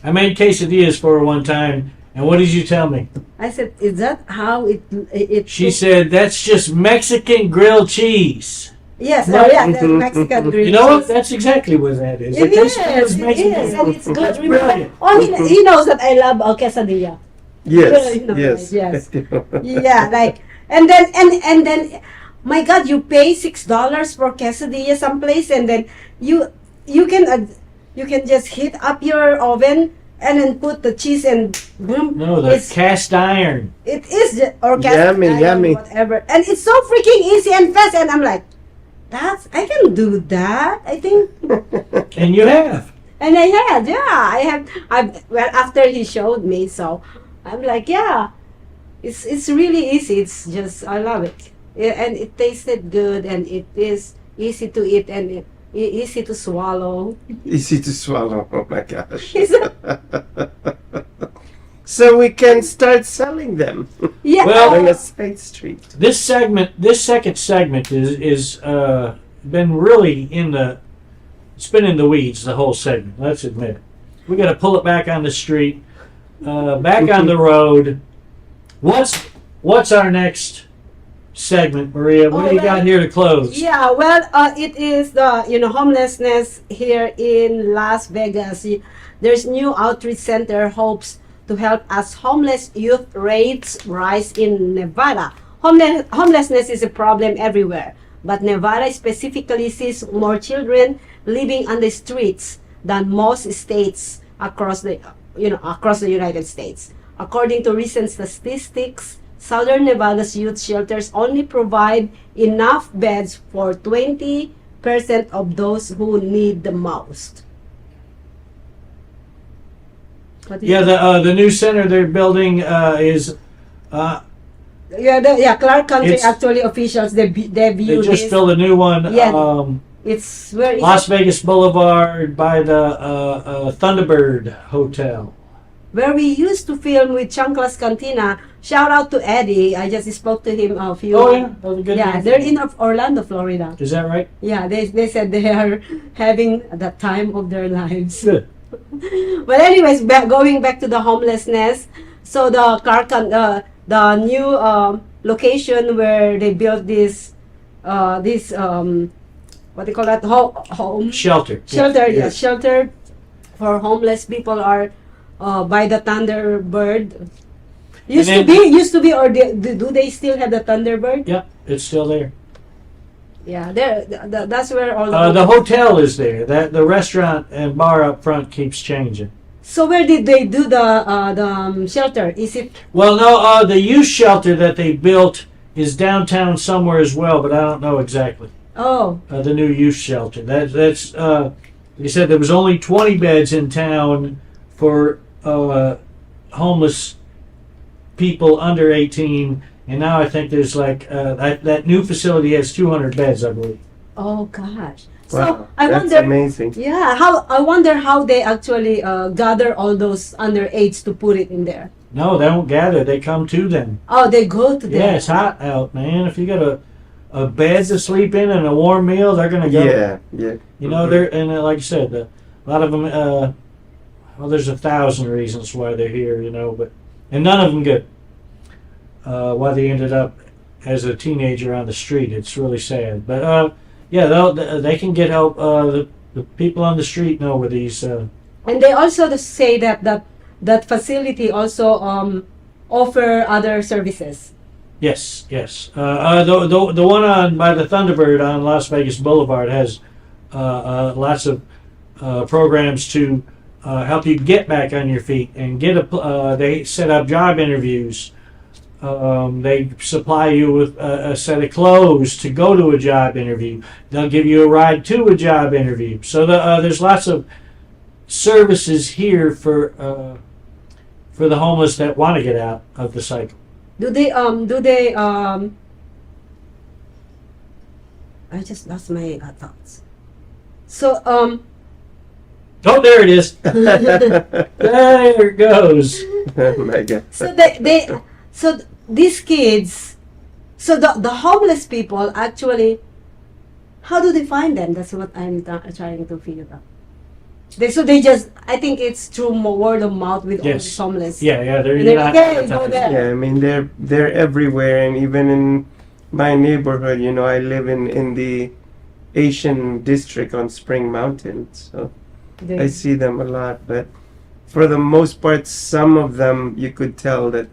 I made quesadillas for her one time, and what did you tell me? I said, "Is that how it?" She said, "That's just Mexican grilled cheese." Yes, that's Mexican grilled cheese. You know what? That's exactly what that is. It is, and it's good. That's brilliant. Oh, he knows that I love quesadilla. Yes. You know, Yes. yes. Yeah, like, and then, my God, you pay $6 for quesadilla someplace, and then you can just heat up your oven and then put the cheese and boom. No, the cast iron. It is or cast iron, yummy. whatever, and it's so freaking easy and fast. And I'm like, I can do that. I think. And you have. And I had, well, after he showed me, so I'm like, yeah, it's really easy. It's just, I love it. And it tasted good, and it is easy to eat, and easy to swallow. Easy to swallow. Oh my gosh. So we can start selling them. Yeah. Well, on a side street. This second segment is been really it's been in the weeds the whole segment. Let's admit it. We got to pull it back on the street, back on the road, What's our next segment, Maria? What do you got here to close? Yeah, well, it is the homelessness here in Las Vegas. There's new outreach center hopes to help as homeless youth rates rise in Nevada. Homelessness is a problem everywhere, but Nevada specifically sees more children living on the streets than most states across the United States. According to recent statistics, Southern Nevada's youth shelters only provide enough beds for 20% of those who need the most. The new center they're building is. Clark County It's- actually officials they They view just this. built a new one. Yeah. It's where is Las it? Vegas Boulevard by the Thunderbird Hotel. Where we used to film with Chanclas Cantina. Shout out to Eddie. I just spoke to him a few. Oh yeah, that was a good. Yeah, they're in Orlando, Florida. Is that right? Yeah, they said they are having the time of their lives. Good. But anyways, going back to the homelessness. So the the new location where they built this what do you call that, home Shelter. shelter, Yeah. yes, shelter for homeless people are by the Thunderbird. Used to be, or do they still have the Thunderbird? Yeah, it's still there. Yeah, that's where all The hotel is there. That the restaurant and bar up front keeps changing. So where did they do the shelter? Is it? Well, no, the youth shelter that they built is downtown somewhere as well, but I don't know exactly. Oh, The new youth shelter. That's they said there was only 20 beds in town for homeless people under 18, and now I think there's like that new facility has 200 beds, I believe. oh gosh. Wow, So I that's wonder. amazing. Yeah, I wonder how they actually gather all those underage to put it in there. No, they don't gather. They come to them. Oh, they go to them. Yeah, it's hot out, man. If you got a bed to sleep in and a warm meal, they're gonna go. Yeah, yeah. You know, they're and like I said, a lot of them. Well, there's 1,000 reasons why they're here, you know, and none of them good. Why they ended up as a teenager on the street. It's really sad. But yeah, they can get help. The people on the street know where these. And they also say that facility also offer other services. Yes, yes. The one on by the Thunderbird on Las Vegas Boulevard has lots of programs to help you get back on your feet and get they set up job interviews. They supply you with a set of clothes to go to a job interview. They'll give you a ride to a job interview. So there's lots of services here for the homeless that want to get out of the cycle. Do they I just lost my thoughts. So Oh, there it is. There it goes. Oh my God. so these kids, so the homeless people actually, how do they find them? That's what I'm trying to figure out. They just, I think it's through word of mouth with all Yes. the homeless. Yeah, they're And they're not. okay, go there. Yeah, I mean they're everywhere, and even in my neighborhood, you know, I live in the Asian district on Spring Mountain, so I see them a lot. But for the most part, some of them you could tell that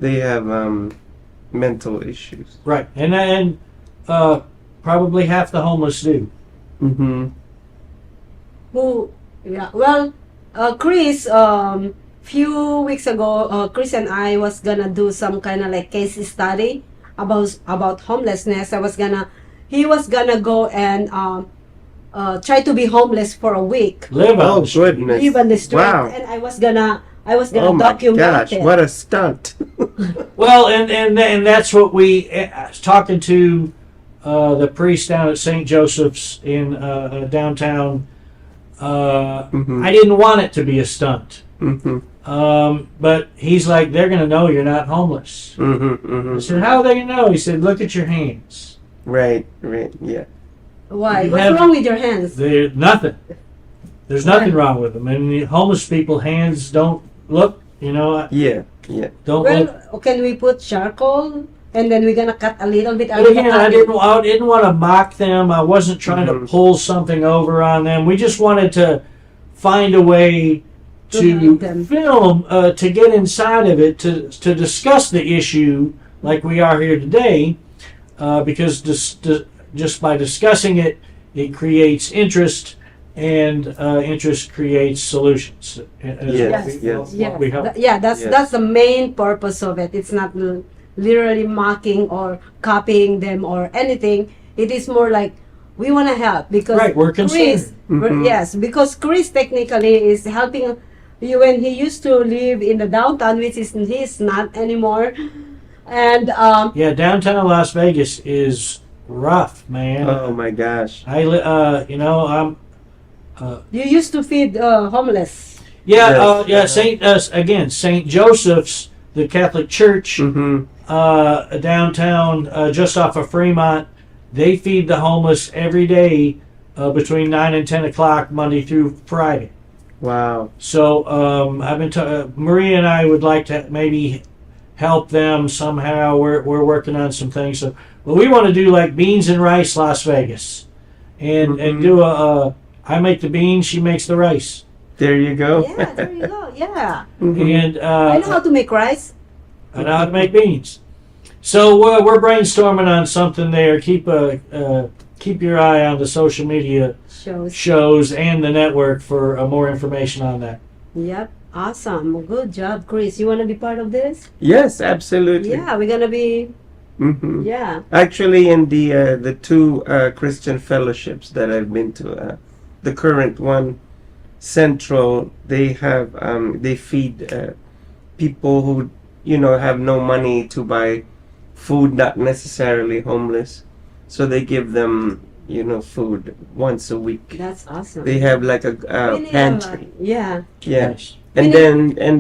they have mental issues. Right, and probably half the homeless do. Mm-hmm. Yeah, well, Chris, few weeks ago, Chris and I was gonna do some kind of like case study about homelessness. He was gonna go and try to be homeless for a week, Live on Oh the street. goodness! live on the street, Wow! and I was gonna Oh my document gosh! it. What a stunt! Well, and that's what we talking to the priest down at St. Joseph's in downtown. I didn't want it to be a stunt, but he's like, they're gonna know you're not homeless. I said, how are they gonna know? He said, look at your hands. Right, yeah. Why? You What's have- wrong with your hands? They're nothing. There's nothing wrong with them. And the homeless people, hands don't look. You know, Yeah. Yeah. Don't Well, let, can we put charcoal and then we're gonna cut a little bit? but again, I didn't want to mock them. I wasn't trying to pull something over on them. We just wanted to find a way To help them. to film, to get inside of it, to discuss the issue like we are here today, because just by discussing it, it creates interest, and interest creates solutions. Yes, Yes. We hope. That's the main purpose of it. It's not literally mocking or copying them or anything. It is more like we want to help because Right, we're concerned. Yes, because Chris technically is helping you when he used to live in the downtown, which is he's not anymore. And Yeah, downtown Las Vegas is rough, man. Oh my gosh. I'm. you used to feed homeless. Yeah, Yes. Saint Joseph's, the Catholic Church, Mm-hmm. downtown, just off of Fremont. They feed the homeless every day between 9 and 10 o'clock, Monday through Friday. Wow. So I've been Maria and I would like to maybe help them somehow. We're working on some things. So, but we want to do like beans and rice Las Vegas, and do I make the beans, she makes the rice, There you go. Yeah, there you go. Yeah, and I know how to make rice. I know how to make beans. So we're brainstorming on something there. Keep your eye on the social media shows and the network for more information on that. Yep, awesome. Good job, Chris. You want to be part of this? Yes, absolutely. Yeah, we're gonna be. Mm-hmm. Yeah. Actually, in the two Christian fellowships that I've been to, the current one, Central, they have they feed people who have no money to buy food, not necessarily homeless, so they give them food once a week. That's awesome. They have like a We need pantry. yeah. Yeah. Nice. And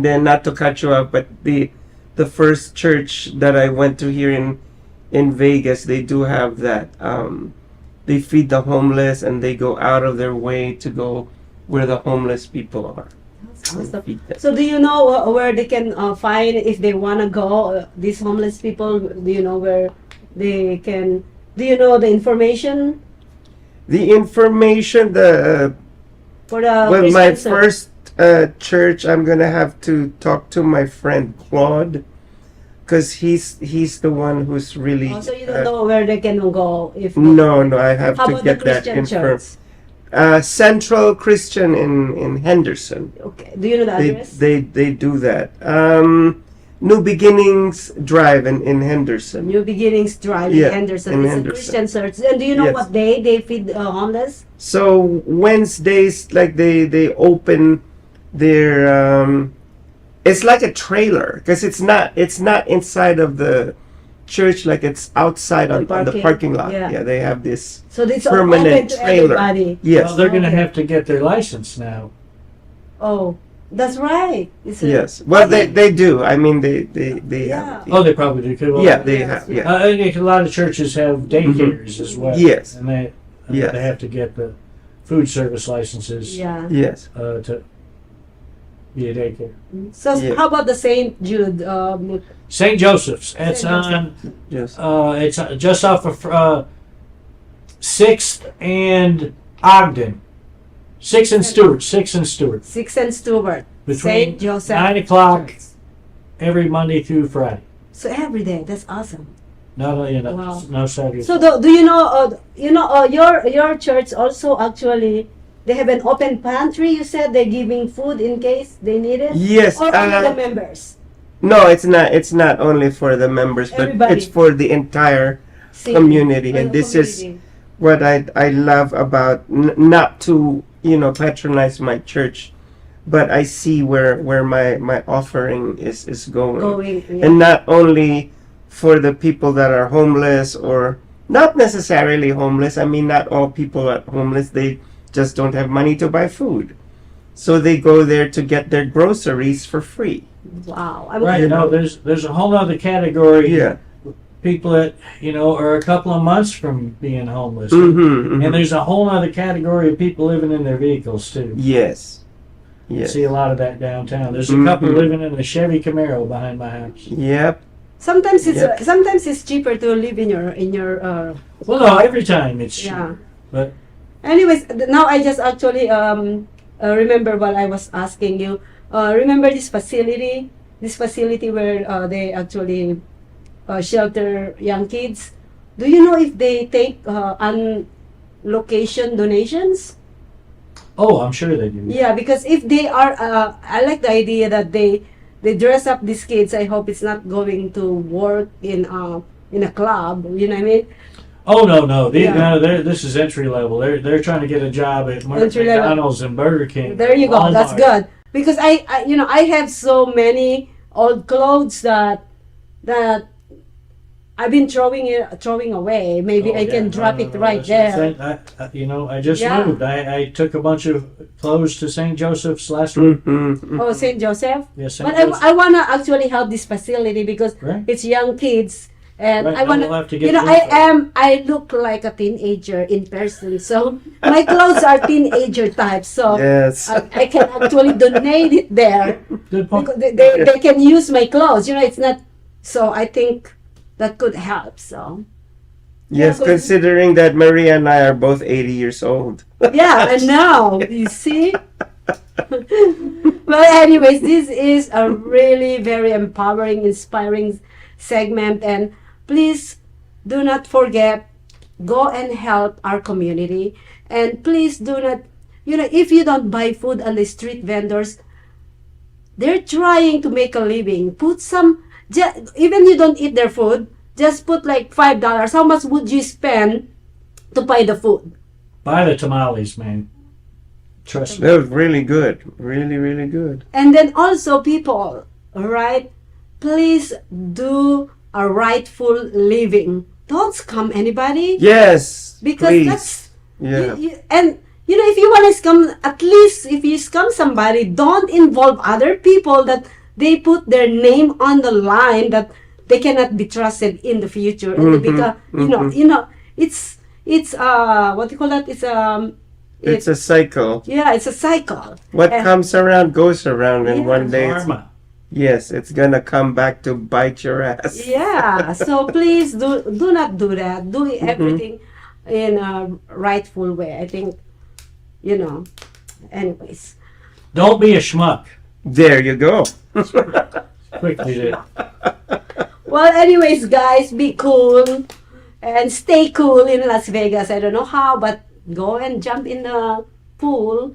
then not to cut you off, but the first church that I went to here in Vegas, they do have that. They feed the homeless, and they go out of their way to go where the homeless people are. That's and awesome. feed them. So do you know where they can find if they want to go? These homeless people, do you know where they can? Do you know the information The information, for the? well, my Christian first church, I'm gonna have to talk to my friend Claude, because he's the one who's really. Oh, so you don't know where they can go if. No, I have How to about the get that Christian info. church? Central Christian in Henderson. Okay. Do you know the address? They do that. New Beginnings Drive in Henderson. New Beginnings Drive Yeah, in Henderson. in It's Henderson. a Christian church. And do you know Yes. what day they feed homeless? So Wednesdays, like they open their it's like a trailer, because it's not inside of the church, like it's outside on the parking lot. Yeah. They have this So it's open permanent to trailer. everybody. Yes. Well, they're going to Okay. have to get their license now. Oh, that's right. Yes. Well, they do. I mean, they Yeah. have. Oh, they probably do. Too. Well, Yeah, they Yes, have. yeah. Yeah. I think a lot of churches have daycares as well. Yes. And they Yes. they have to get the food service licenses Yeah. Yes. to be a daycare. So Yeah. how about the St. Jude? St. Joseph's. It's St. Joseph. on. Yes. It's just off of 6th and Ogden. 6th and Stewart. 6th and Stewart. 6th and Stewart. Between St. Joseph 9 o'clock Church. every Monday through Friday. So every day. That's awesome. Not only Wow. no Saturday. So do you know? Your church also actually they have an open pantry. You said they're giving food in case they need it. Yes. Or only the members. No, it's not. It's not only for the members, but Everybody. it's for the entire City. community. For And the this is community. what I love about not to patronize my church, but I see where my offering is going. Yeah. And not only for the people that are homeless, or not necessarily homeless. I mean, not all people are homeless. They just don't have money to buy food, so they go there to get their groceries for free. Wow. Right. No, there's a whole other category. Yeah. People that are a couple of months from being homeless, Mm-hmm, and there's a whole other category of people living in their vehicles too. Yes. Yes. See a lot of that downtown. There's a couple living in a Chevy Camaro behind my house. Yep. Sometimes it's Yep. sometimes it's cheaper to live in your Well, no, every time it's cheap. yeah. But Anyways, now I just actually remember what I was asking you. Remember this facility where they actually shelter young kids. Do you know if they take on location donations? oh, I'm sure they do. Yeah, because if they are, I like the idea that they dress up these kids. I hope it's not going to work in a club. You know what I mean? Oh no. Yeah. This is entry level. They're trying to get a job at Entry level. McDonald's and Burger King. There you go. Walmart. That's good. Because I have so many old clothes that I've been throwing away. Maybe Oh, I can yeah. drop No, it right that's the there. thing. I just Yeah. moved. I took a bunch of clothes to St. Joseph's last week. Oh, St. Joseph. Yeah, St. But Joseph. I wanna actually help this facility because Right. it's young kids, and Right, I now wanna. we'll have to get You know, them I look like a teenager in person, so my clothes are teenager type. So Yes. I can actually donate it there. Good point. Because they can use my clothes. You know, it's not. So I think that could help. So Yes, Yeah, considering that Maria and I are both 80 years old. yeah, and now you see. Well, anyways, this is a really very empowering, inspiring segment, and please do not forget, go and help our community, and please do not, if you don't buy food on the street vendors, they're trying to make a living. Put some, even you don't eat their food, just put like $5. How much would you spend to buy the food? Buy the tamales, man. Trust me. That was really good. Really, really good. And then also people, all right, please do a rightful living. Don't scam anybody. Yes. Because please. that's Yeah. and if you want to scam, at least if you scam somebody, don't involve other people that they put their name on the line that they cannot be trusted in the future. And because it's what do you call that? It's a cycle. Yeah, it's a cycle. What And- comes around goes around, and Yeah. one day it's, Karma. yes, it's gonna come back to bite your ass. Yeah, so please do not do that. Do everything in a rightful way. I think, anyways. Don't be a schmuck. There you go. Quickly there. Well, anyways, guys, be cool and stay cool in Las Vegas. I don't know how, but go and jump in the pool.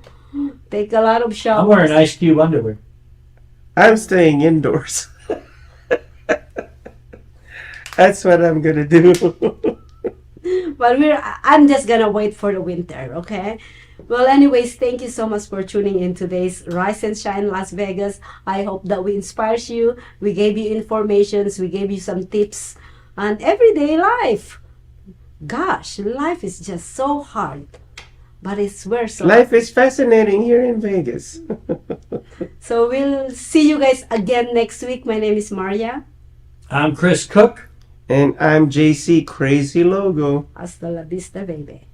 Take a lot of showers. I'm wearing Ice Cube underwear. I'm staying indoors. That's what I'm gonna do. But I'm just gonna wait for the winter, okay? Well, anyways, thank you so much for tuning in today's Rise and Shine Las Vegas. I hope that we inspires you. We gave you informations. We gave you some tips on everyday life. Gosh, life is just so hard, but it's worth so. Life is fascinating here in Vegas. So we'll see you guys again next week. My name is Maria. I'm Chris Cook. And I'm JC Crisologo. Hasta la vista, baby.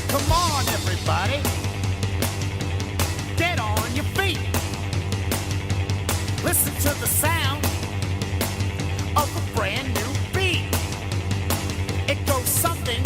Come on, everybody. Get on your feet. Listen to the sound.